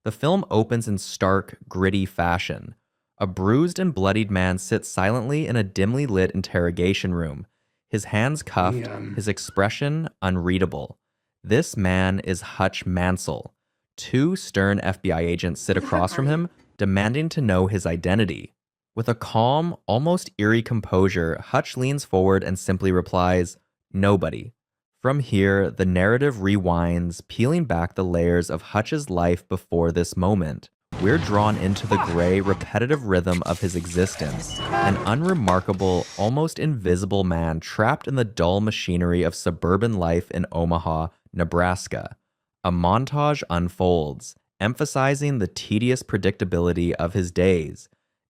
The film opens in stark, gritty fashion. A bruised and bloodied man sits silently in a dimly lit interrogation room, his hands The cuffed, his expression unreadable. This man is Hutch Mansell. Two stern FBI agents sit Who the fuck across are from you? him, demanding to know his identity. With a calm, almost eerie composure, Hutch leans forward and simply replies, "Nobody." From here, the narrative rewinds, peeling back the layers of Hutch's life before this moment. We're drawn into the gray, repetitive rhythm of his existence, an unremarkable, almost invisible man trapped in the dull machinery of suburban life in Omaha, Nebraska. A montage unfolds, emphasizing the tedious predictability of his days.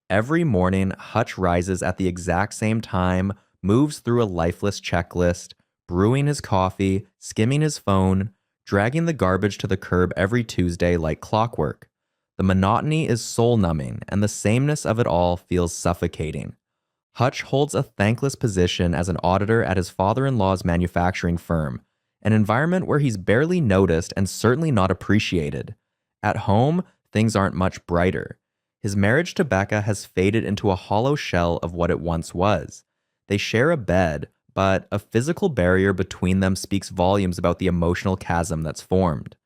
Every morning, Hutch rises at the exact same time, moves through a lifeless checklist, brewing his coffee, skimming his phone, dragging the garbage to the curb every Tuesday like clockwork. The monotony is soul-numbing, and the sameness of it all feels suffocating. Hutch holds a thankless position as an auditor at his father-in-law's manufacturing firm, an environment where he's barely noticed and certainly not appreciated. At home, things aren't much brighter. His marriage to Becca has faded into a hollow shell of what it once was. They share a bed, but a physical barrier between them speaks volumes about the emotional chasm that's formed.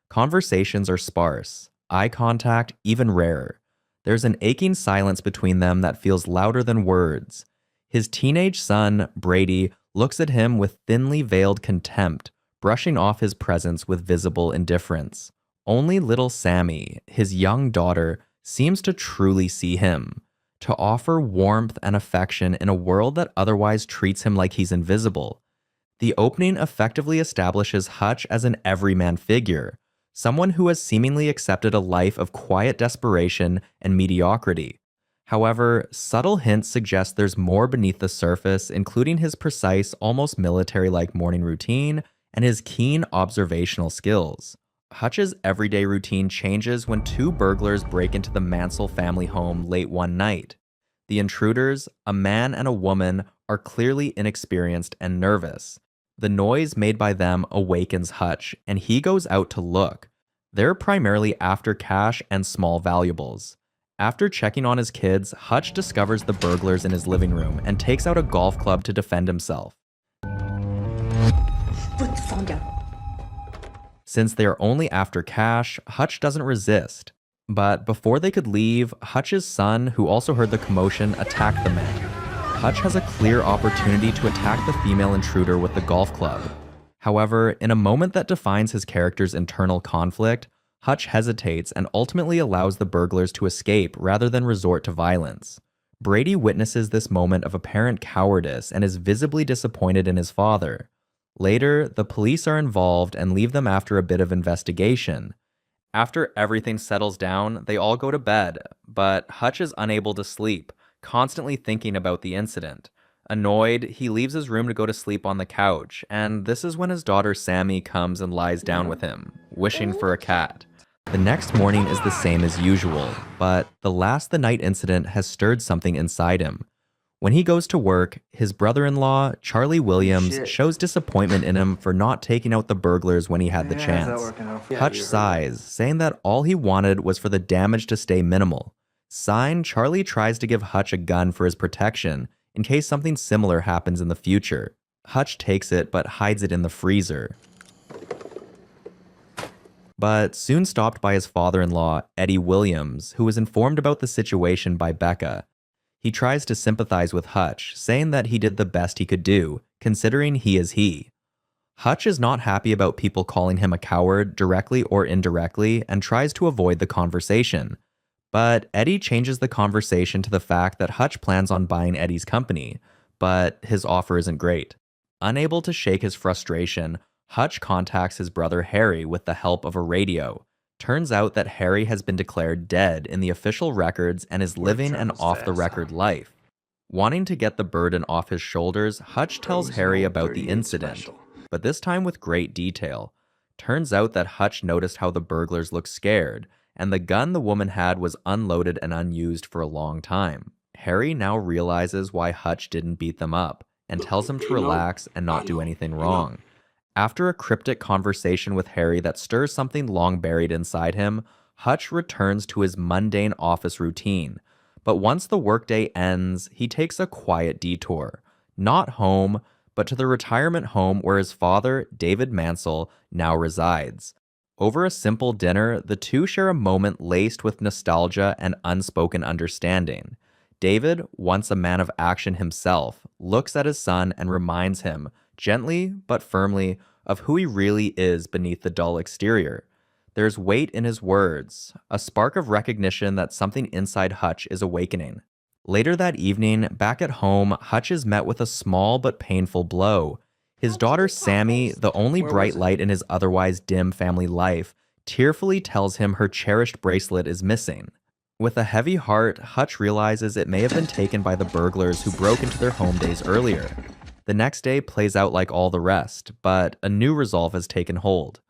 Conversations are sparse, eye contact even rarer. There's an aching silence between them that feels louder than words. His teenage son, Brady, looks at him with thinly veiled contempt, brushing off his presence with visible indifference. Only little Sammy, his young daughter, seems to truly see him, to offer warmth and affection in a world that otherwise treats him like he's invisible. The opening effectively establishes Hutch as an everyman figure, someone who has seemingly accepted a life of quiet desperation and mediocrity. However, subtle hints suggest there's more beneath the surface, including his precise, almost military-like morning routine and his keen observational skills. Hutch's everyday routine changes when two burglars break into the Mansell family home late one night. The intruders, a man and a woman, are clearly inexperienced and nervous. The noise made by them awakens Hutch, and he goes out to look. They're primarily after cash and small valuables. After checking on his kids, Hutch discovers the burglars in his living room and takes out a golf club to defend himself. Put the phone down. Since they are only after cash, Hutch doesn't resist. But before they could leave, Hutch's son, who also heard the commotion, attacked the men. Hutch has a clear opportunity to attack the female intruder with the golf club. However, in a moment that defines his character's internal conflict, Hutch hesitates and ultimately allows the burglars to escape rather than resort to violence. Brady witnesses this moment of apparent cowardice and is visibly disappointed in his father. Later, the police are involved and leave them after a bit of investigation. After everything settles down, they all go to bed, but Hutch is unable to sleep, constantly thinking about the incident. Annoyed, he leaves his room to go to sleep on the couch, and this is when his daughter Sammy comes and lies down with him, wishing for a cat. The next morning is the same as usual, but the night incident has stirred something inside him. When he goes to work, his brother-in-law, Charlie Williams, Shit. shows disappointment in him for not taking out the burglars when he had the Yeah, how's that chance. working out? Yeah, Hutch you heard sighs, saying that all he wanted was for the damage to stay minimal. Signed, Charlie tries to give Hutch a gun for his protection, in case something similar happens in the future. Hutch takes it, but hides it in the freezer. But soon stopped by his father-in-law, Eddie Williams, who was informed about the situation by Becca. He tries to sympathize with Hutch, saying that he did the best he could do, considering he is he. Hutch is not happy about people calling him a coward, directly or indirectly, and tries to avoid the conversation. But Eddie changes the conversation to the fact that Hutch plans on buying Eddie's company, but his offer isn't great. Unable to shake his frustration, Hutch contacts his brother Harry with the help of a radio. Turns out that Harry has been declared dead in the official records and is living an off-the-record life. Wanting to get the burden off his shoulders, Hutch tells Harry about the incident, but this time with great detail. Turns out that Hutch noticed how the burglars looked scared, and the gun the woman had was unloaded and unused for a long time. Harry now realizes why Hutch didn't beat them up, and tells him to relax and not do anything wrong. After a cryptic conversation with Harry that stirs something long buried inside him, Hutch returns to his mundane office routine. But once the workday ends, he takes a quiet detour. Not home, but to the retirement home where his father, David Mansell, now resides. Over a simple dinner, the two share a moment laced with nostalgia and unspoken understanding. David, once a man of action himself, looks at his son and reminds him, gently but firmly, of who he really is beneath the dull exterior. There's weight in his words, a spark of recognition that something inside Hutch is awakening. Later that evening, back at home, Hutch is met with a small but painful blow. His daughter Sammy, the only bright light in his otherwise dim family life, tearfully tells him her cherished bracelet is missing. With a heavy heart, Hutch realizes it may have been taken by the burglars who broke into their home days earlier. The next day plays out like all the rest, but a new resolve has taken hold.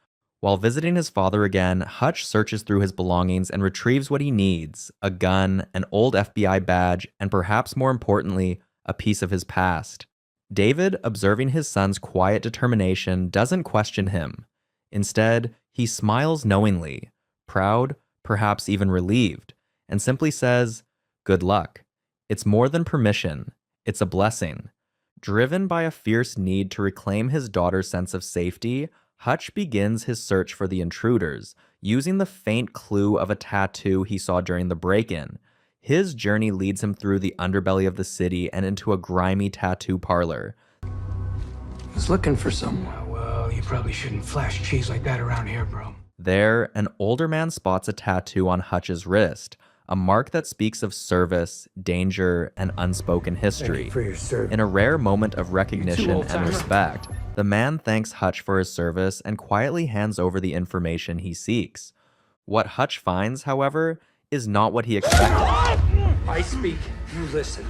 While visiting his father again, Hutch searches through his belongings and retrieves what he needs: a gun, an old FBI badge, and perhaps more importantly, a piece of his past. David, observing his son's quiet determination, doesn't question him. Instead, he smiles knowingly, proud, perhaps even relieved, and simply says, "Good luck." It's more than permission, it's a blessing. Driven by a fierce need to reclaim his daughter's sense of safety, Hutch begins his search for the intruders, using the faint clue of a tattoo he saw during the break-in. His journey leads him through the underbelly of the city and into a grimy tattoo parlor. Was looking for someone. Well, you probably shouldn't flash cheese like that around here, bro. There, an older man spots a tattoo on Hutch's wrist, a mark that speaks of service, danger, and unspoken history. In a rare moment of recognition and respect, the man thanks Hutch for his service and quietly hands over the information he seeks. What Hutch finds, however, is not what he expected. I speak, you listen.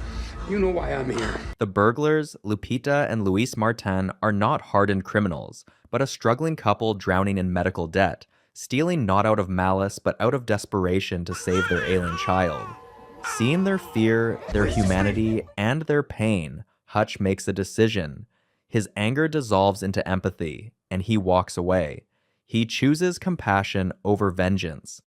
You know why I'm here. The burglars, Lupita and Luis Martin, are not hardened criminals, but a struggling couple drowning in medical debt, stealing not out of malice but out of desperation to save their ailing child. Seeing their fear, their humanity, and their pain, Hutch makes a decision. His anger dissolves into empathy, and he walks away. He chooses compassion over vengeance.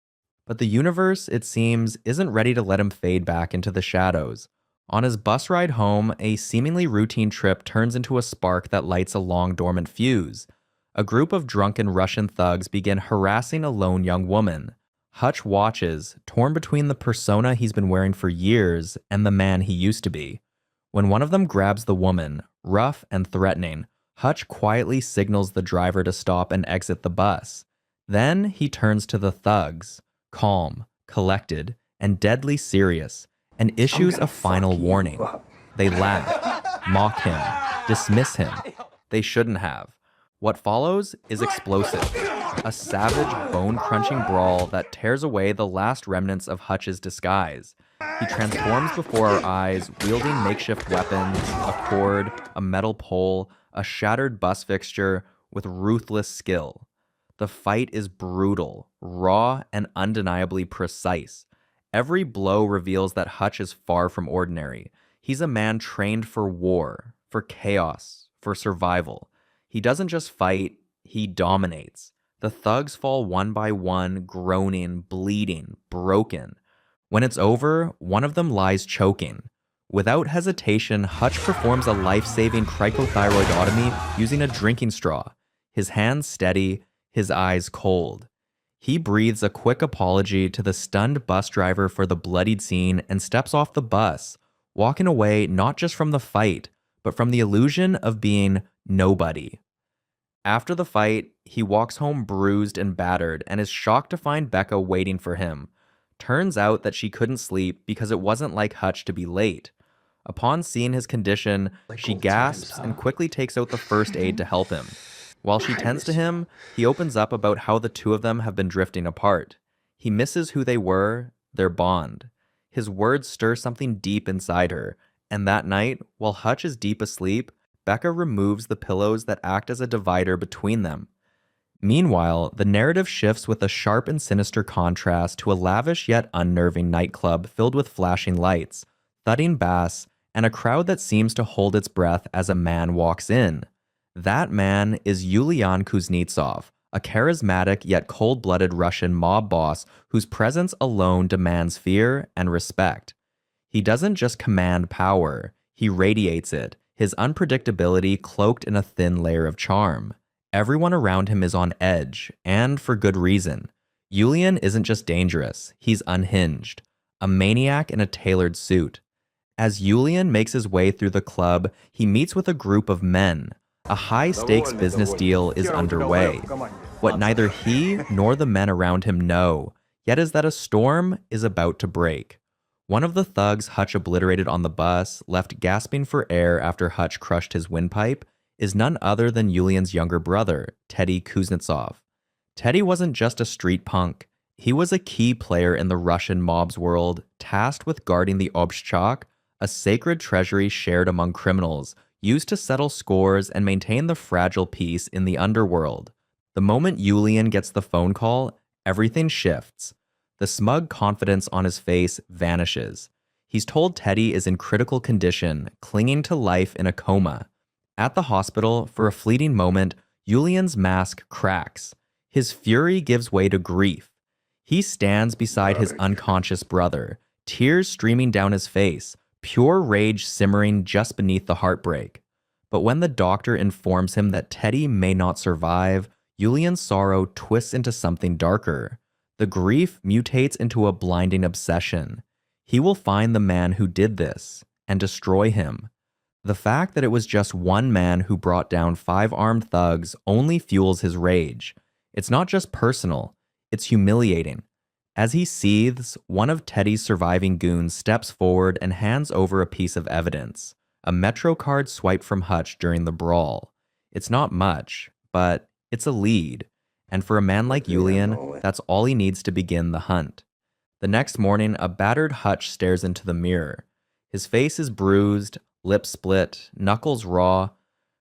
But the universe, it seems, isn't ready to let him fade back into the shadows. On his bus ride home, a seemingly routine trip turns into a spark that lights a long dormant fuse. A group of drunken Russian thugs begin harassing a lone young woman. Hutch watches, torn between the persona he's been wearing for years and the man he used to be. When one of them grabs the woman, rough and threatening, Hutch quietly signals the driver to stop and exit the bus. Then he turns to the thugs, calm, collected, and deadly serious, and issues a final warning. They laugh, mock him, dismiss him. They shouldn't have. What follows is explosive, a savage, bone-crunching brawl that tears away the last remnants of Hutch's disguise. He transforms before our eyes, wielding makeshift weapons, a cord, a metal pole, a shattered bus fixture, with ruthless skill. The fight is brutal, raw, and undeniably precise. Every blow reveals that Hutch is far from ordinary. He's a man trained for war, for chaos, for survival. He doesn't just fight, he dominates. The thugs fall one by one, groaning, bleeding, broken. When it's over, one of them lies choking. Without hesitation, Hutch performs a life-saving cricothyroidotomy using a drinking straw, his hands steady, his eyes cold. He breathes a quick apology to the stunned bus driver for the bloodied scene and steps off the bus, walking away not just from the fight, but from the illusion of being nobody. After the fight, he walks home bruised and battered and is shocked to find Becca waiting for him. Turns out that she couldn't sleep because it wasn't like Hutch to be late. Upon seeing his condition, she gasps and quickly takes out the first aid to help him. While she tends to him, he opens up about how the two of them have been drifting apart. He misses who they were, their bond. His words stir something deep inside her, and that night, while Hutch is deep asleep, Becca removes the pillows that act as a divider between them. Meanwhile, the narrative shifts with a sharp and sinister contrast to a lavish yet unnerving nightclub filled with flashing lights, thudding bass, and a crowd that seems to hold its breath as a man walks in. That man is Yulian Kuznetsov, a charismatic yet cold-blooded Russian mob boss whose presence alone demands fear and respect. He doesn't just command power, he radiates it, his unpredictability cloaked in a thin layer of charm. Everyone around him is on edge, and for good reason. Yulian isn't just dangerous, he's unhinged, a maniac in a tailored suit. As Yulian makes his way through the club, he meets with a group of men. A high-stakes business deal is underway. What neither he nor the men around him know, yet is that a storm is about to break. One of the thugs Hutch obliterated on the bus, left gasping for air after Hutch crushed his windpipe, is none other than Yulian's younger brother, Teddy Kuznetsov. Teddy wasn't just a street punk. He was a key player in the Russian mob's world, tasked with guarding the Obstchak, a sacred treasury shared among criminals, used to settle scores and maintain the fragile peace in the underworld. The moment Yulian gets the phone call, everything shifts. The smug confidence on his face vanishes. He's told Teddy is in critical condition, clinging to life in a coma. At the hospital, for a fleeting moment, Yulian's mask cracks. His fury gives way to grief. He stands beside his unconscious brother, tears streaming down his face, pure rage simmering just beneath the heartbreak. But when the doctor informs him that Teddy may not survive, Yulian's sorrow twists into something darker. The grief mutates into a blinding obsession. He will find the man who did this and destroy him. The fact that it was just one man who brought down 5 armed thugs only fuels his rage. It's not just personal, it's humiliating. As he seethes, one of Teddy's surviving goons steps forward and hands over a piece of evidence, a Metro card swiped from Hutch during the brawl. It's not much, but it's a lead, and for a man like Yulian, that's all he needs to begin the hunt. The next morning, a battered Hutch stares into the mirror. His face is bruised, lips split, knuckles raw,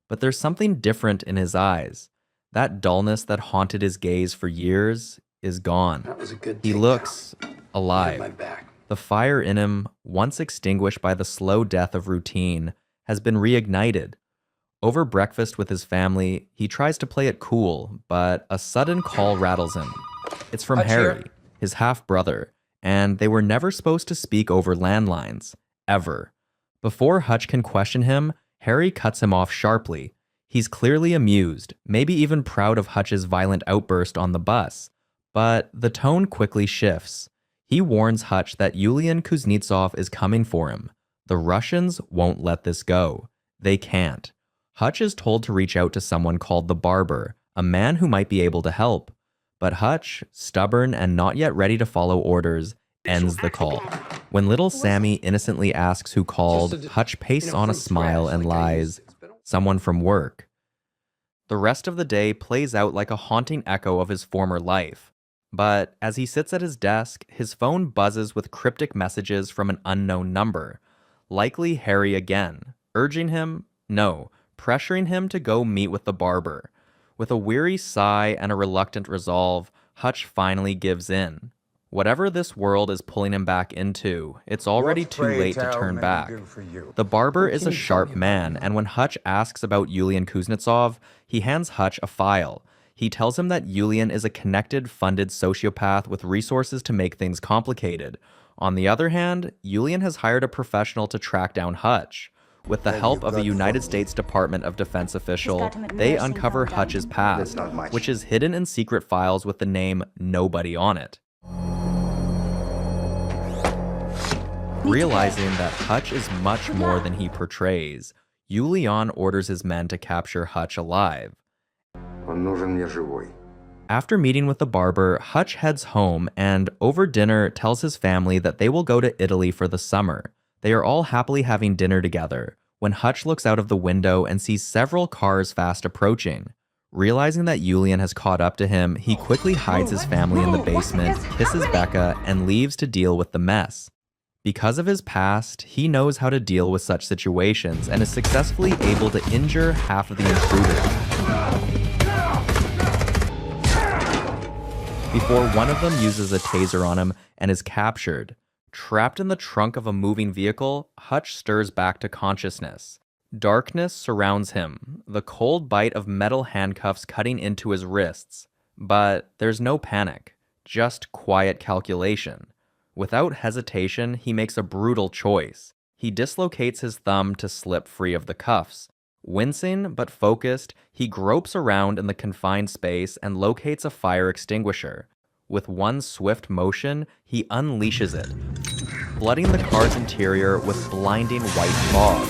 but there's something different in his eyes. That dullness that haunted his gaze for years is gone. That was a good He takedown. looks My alive. back. The fire in him, once extinguished by the slow death of routine, has been reignited. Over breakfast with his family, he tries to play it cool, but a sudden call rattles him. It's from Hutch Harry, here. his half-brother, and they were never supposed to speak over landlines, ever. Before Hutch can question him, Harry cuts him off sharply. He's clearly amused, maybe even proud of Hutch's violent outburst on the bus. But the tone quickly shifts. He warns Hutch that Yulian Kuznetsov is coming for him. The Russians won't let this go. They can't. Hutch is told to reach out to someone called the Barber, a man who might be able to help. But Hutch, stubborn and not yet ready to follow orders, ends the call. When little Sammy innocently asks who called, Hutch pastes on a smile and lies, "Someone from work." The rest of the day plays out like a haunting echo of his former life. But as he sits at his desk, his phone buzzes with cryptic messages from an unknown number. Likely Harry again, urging him, no, pressuring him to go meet with the Barber. With a weary sigh and a reluctant resolve, Hutch finally gives in. Whatever this world is pulling him back into, it's already too late to turn back. The Barber is a sharp man, and when Hutch asks about Yulian Kuznetsov, he hands Hutch a file. He tells him that Yulian is a connected, funded sociopath with resources to make things complicated. On the other hand, Yulian has hired a professional to track down Hutch. With the help of a United States Department of Defense official, they uncover Hutch's past, which is hidden in secret files with the name Nobody on it. Realizing that Hutch is much more than he portrays, Yulian orders his men to capture Hutch alive. After meeting with the Barber, Hutch heads home and, over dinner, tells his family that they will go to Italy for the summer. They are all happily having dinner together, when Hutch looks out of the window and sees several cars fast approaching. Realizing that Yulian has caught up to him, he quickly hides his family in the basement, kisses Becca, and leaves to deal with the mess. Because of his past, he knows how to deal with such situations and is successfully able to injure half of the intruders. Before one of them uses a taser on him and is captured. Trapped in the trunk of a moving vehicle, Hutch stirs back to consciousness. Darkness surrounds him, the cold bite of metal handcuffs cutting into his wrists. But there's no panic, just quiet calculation. Without hesitation, he makes a brutal choice. He dislocates his thumb to slip free of the cuffs. Wincing but focused, he gropes around in the confined space and locates a fire extinguisher. With one swift motion, he unleashes it, flooding the car's interior with blinding white fog.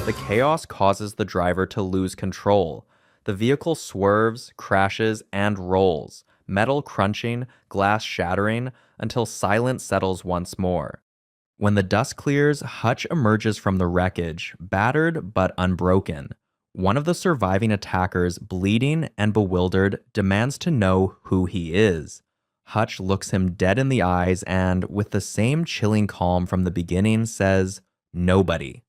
The chaos causes the driver to lose control. The vehicle swerves, crashes, and rolls, metal crunching, glass shattering, until silence settles once more. When the dust clears, Hutch emerges from the wreckage, battered but unbroken. One of the surviving attackers, bleeding and bewildered, demands to know who he is. Hutch looks him dead in the eyes and, with the same chilling calm from the beginning, says, "Nobody."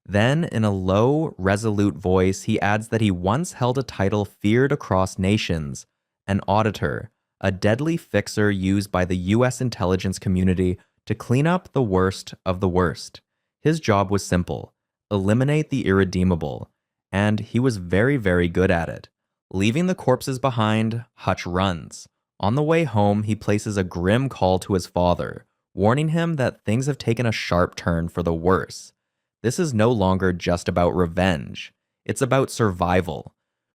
Then, in a low, resolute voice, he adds that he once held a title feared across nations, an auditor, a deadly fixer used by the US intelligence community to clean up the worst of the worst. His job was simple: eliminate the irredeemable, and he was very, very good at it. Leaving the corpses behind, Hutch runs. On the way home, he places a grim call to his father, warning him that things have taken a sharp turn for the worse. This is no longer just about revenge. It's about survival.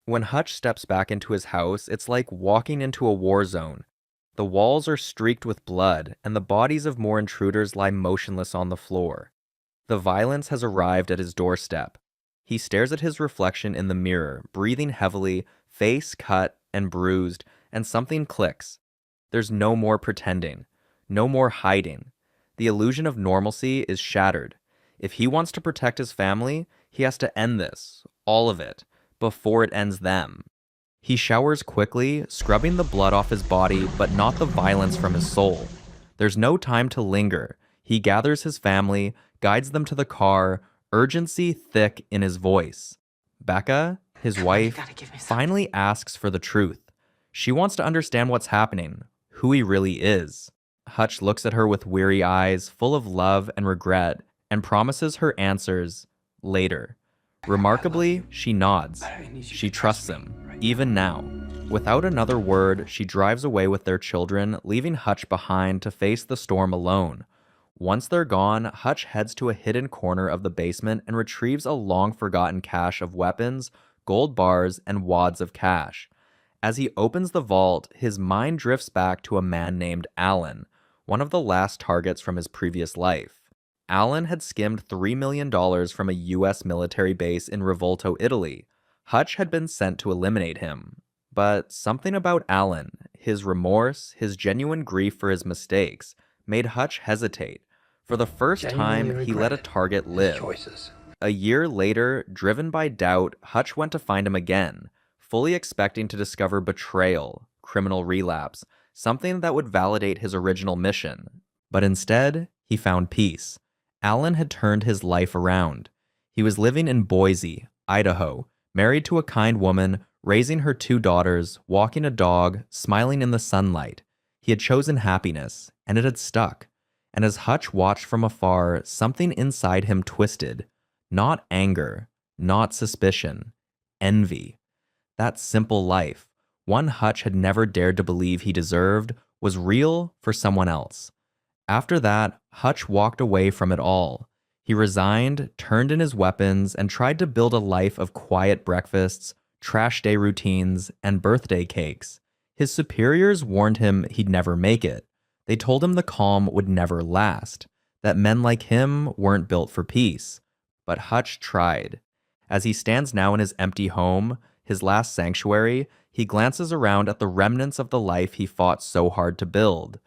When Hutch steps back into his house, it's like walking into a war zone. The walls are streaked with blood, and the bodies of more intruders lie motionless on the floor. The violence has arrived at his doorstep. He stares at his reflection in the mirror, breathing heavily, face cut and bruised, and something clicks. There's no more pretending, no more hiding. The illusion of normalcy is shattered. If he wants to protect his family, he has to end this, all of it, before it ends them. He showers quickly, scrubbing the blood off his body, but not the violence from his soul. There's no time to linger. He gathers his family, guides them to the car, urgency thick in his voice. Becca, his wife, finally asks for the truth. She wants to understand what's happening, who he really is. Hutch looks at her with weary eyes, full of love and regret, and promises her answers later. Remarkably, she nods. She trusts him, even now. Without another word, she drives away with their children, leaving Hutch behind to face the storm alone. Once they're gone, Hutch heads to a hidden corner of the basement and retrieves a long-forgotten cache of weapons, gold bars, and wads of cash. As he opens the vault, his mind drifts back to a man named Alan, one of the last targets from his previous life. Alan had skimmed $3 million from a US military base in Rivolto, Italy. Hutch had been sent to eliminate him. But something about Alan, his remorse, his genuine grief for his mistakes, made Hutch hesitate. For the first time, he let a target live. A year later, driven by doubt, Hutch went to find him again, fully expecting to discover betrayal, criminal relapse, something that would validate his original mission. But instead, he found peace. Alan had turned his life around. He was living in Boise, Idaho, married to a kind woman, raising her 2 daughters, walking a dog, smiling in the sunlight. He had chosen happiness, and it had stuck. And as Hutch watched from afar, something inside him twisted. Not anger, not suspicion, envy. That simple life, one Hutch had never dared to believe he deserved, was real for someone else. After that, Hutch walked away from it all. He resigned, turned in his weapons, and tried to build a life of quiet breakfasts, trash day routines, and birthday cakes. His superiors warned him he'd never make it. They told him the calm would never last, that men like him weren't built for peace. But Hutch tried. As he stands now in his empty home, his last sanctuary, he glances around at the remnants of the life he fought so hard to build.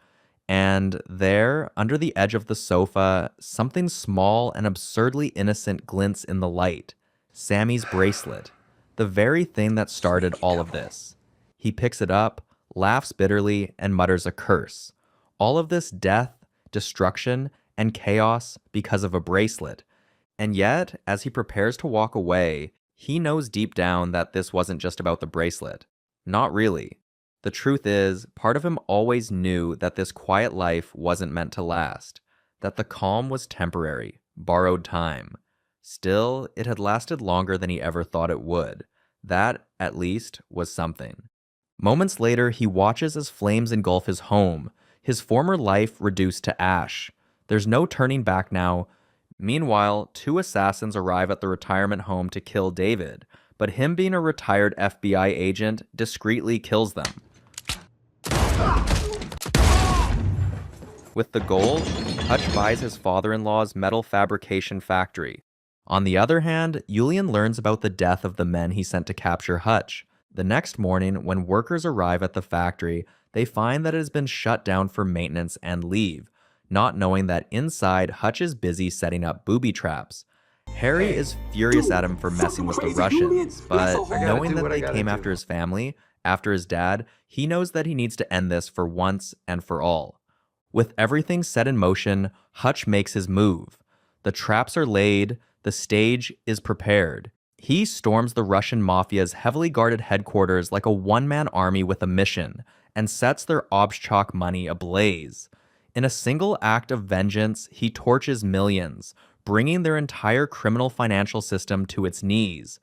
And there, under the edge of the sofa, something small and absurdly innocent glints in the light. Sammy's bracelet. The very thing that started all of this. He picks it up, laughs bitterly, and mutters a curse. All of this death, destruction, and chaos because of a bracelet. And yet, as he prepares to walk away, he knows deep down that this wasn't just about the bracelet. Not really. The truth is, part of him always knew that this quiet life wasn't meant to last, that the calm was temporary, borrowed time. Still, it had lasted longer than he ever thought it would. That, at least, was something. Moments later, he watches as flames engulf his home, his former life reduced to ash. There's no turning back now. Meanwhile, two assassins arrive at the retirement home to kill David, but him being a retired FBI agent discreetly kills them. With the gold, Hutch buys his father-in-law's metal fabrication factory. On the other hand, Julian learns about the death of the men he sent to capture Hutch. The next morning, when workers arrive at the factory, they find that it has been shut down for maintenance and leave, not knowing that inside Hutch is busy setting up booby traps. Harry is furious at him for messing with the Russians, but knowing that they came after his family, after his dad, he knows that he needs to end this for once and for all. With everything set in motion, Hutch makes his move. The traps are laid, the stage is prepared. He storms the Russian mafia's heavily guarded headquarters like a one-man army with a mission, and sets their Obshchok money ablaze. In a single act of vengeance, he torches millions, bringing their entire criminal financial system to its knees.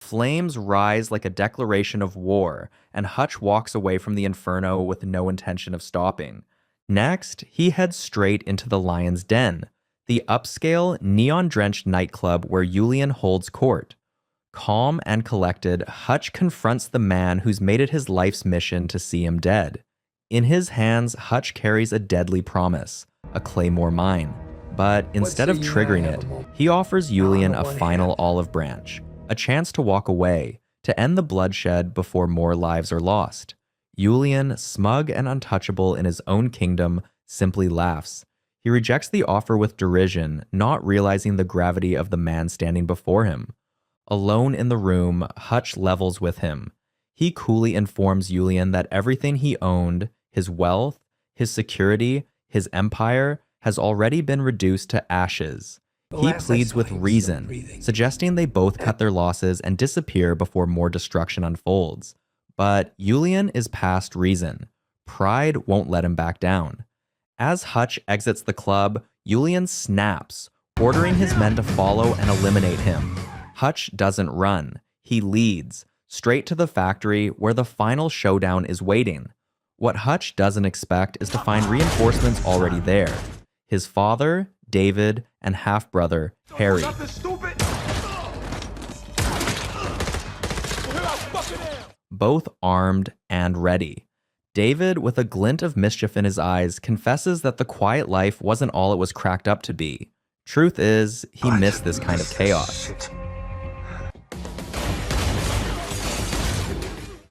Flames rise like a declaration of war, and Hutch walks away from the inferno with no intention of stopping. Next, he heads straight into the Lion's Den, the upscale, neon-drenched nightclub where Julian holds court. Calm and collected, Hutch confronts the man who's made it his life's mission to see him dead. In his hands, Hutch carries a deadly promise, a Claymore mine. But instead of triggering it, he offers Julian a final olive branch, a chance to walk away, to end the bloodshed before more lives are lost. Julian, smug and untouchable in his own kingdom, simply laughs. He rejects the offer with derision, not realizing the gravity of the man standing before him. Alone in the room, Hutch levels with him. He coolly informs Julian that everything he owned, his wealth, his security, his empire, has already been reduced to ashes. He pleads with reason, suggesting they both cut their losses and disappear before more destruction unfolds. But Julian is past reason. Pride won't let him back down. As Hutch exits the club, Julian snaps, ordering his men to follow and eliminate him. Hutch doesn't run. He leads, straight to the factory where the final showdown is waiting. What Hutch doesn't expect is to find reinforcements already there. His father, David, and half-brother, Harry. Both armed and ready. David, with a glint of mischief in his eyes, confesses that the quiet life wasn't all it was cracked up to be. Truth is, he missed this kind of chaos.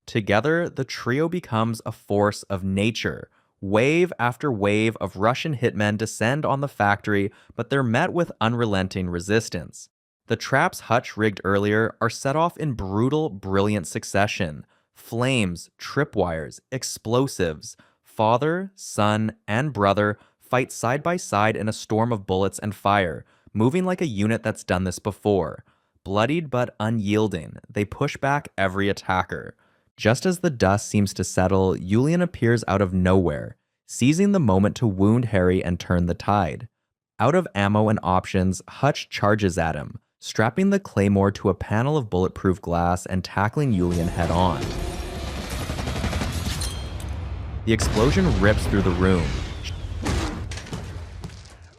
Together, the trio becomes a force of nature. Wave after wave of Russian hitmen descend on the factory, but they're met with unrelenting resistance. The traps Hutch rigged earlier are set off in brutal, brilliant succession. Flames, tripwires, explosives. Father, son, and brother fight side by side in a storm of bullets and fire, moving like a unit that's done this before. Bloodied but unyielding, they push back every attacker. Just as the dust seems to settle, Julian appears out of nowhere, seizing the moment to wound Harry and turn the tide. Out of ammo and options, Hutch charges at him, strapping the claymore to a panel of bulletproof glass and tackling Julian head-on. The explosion rips through the room,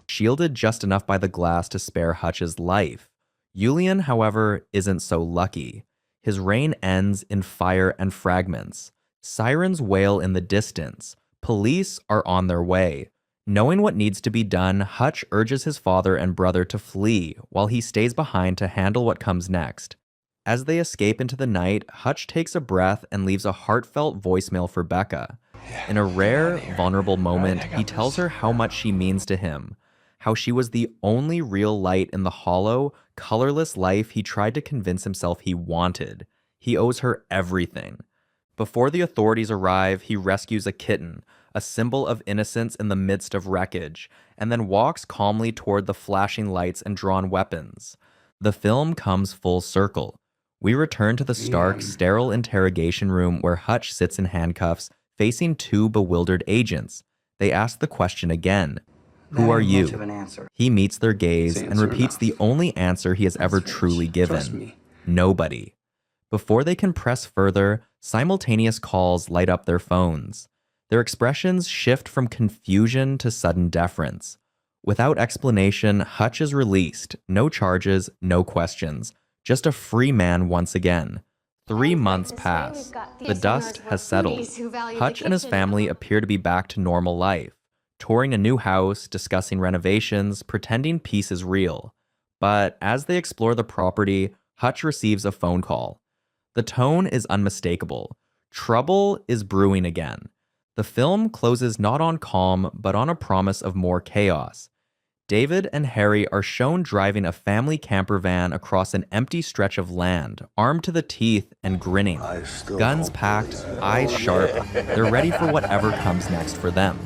shielded just enough by the glass to spare Hutch's life. Julian, however, isn't so lucky. His reign ends in fire and fragments. Sirens wail in the distance. Police are on their way. Knowing what needs to be done, Hutch urges his father and brother to flee while he stays behind to handle what comes next. As they escape into the night, Hutch takes a breath and leaves a heartfelt voicemail for Becca. In a rare, vulnerable moment, he tells her how much she means to him, how she was the only real light in the hollow, colorless life he tried to convince himself he wanted. He owes her everything. Before the authorities arrive, he rescues a kitten, a symbol of innocence in the midst of wreckage, and then walks calmly toward the flashing lights and drawn weapons. The film comes full circle. We return to the stark, sterile interrogation room where Hutch sits in handcuffs, facing two bewildered agents. They ask the question again. Who are you? He meets their gaze and repeats the only answer he has ever truly given. Nobody. Before they can press further, simultaneous calls light up their phones. Their expressions shift from confusion to sudden deference. Without explanation, Hutch is released. No charges, no questions. Just a free man once again. 3 months pass. The dust has settled. Hutch and his family appear to be back to normal life, touring a new house, discussing renovations, pretending peace is real. But as they explore the property, Hutch receives a phone call. The tone is unmistakable. Trouble is brewing again. The film closes not on calm, but on a promise of more chaos. David and Harry are shown driving a family camper van across an empty stretch of land, armed to the teeth and grinning. Guns packed, eyes sharp, they're ready for whatever comes next for them.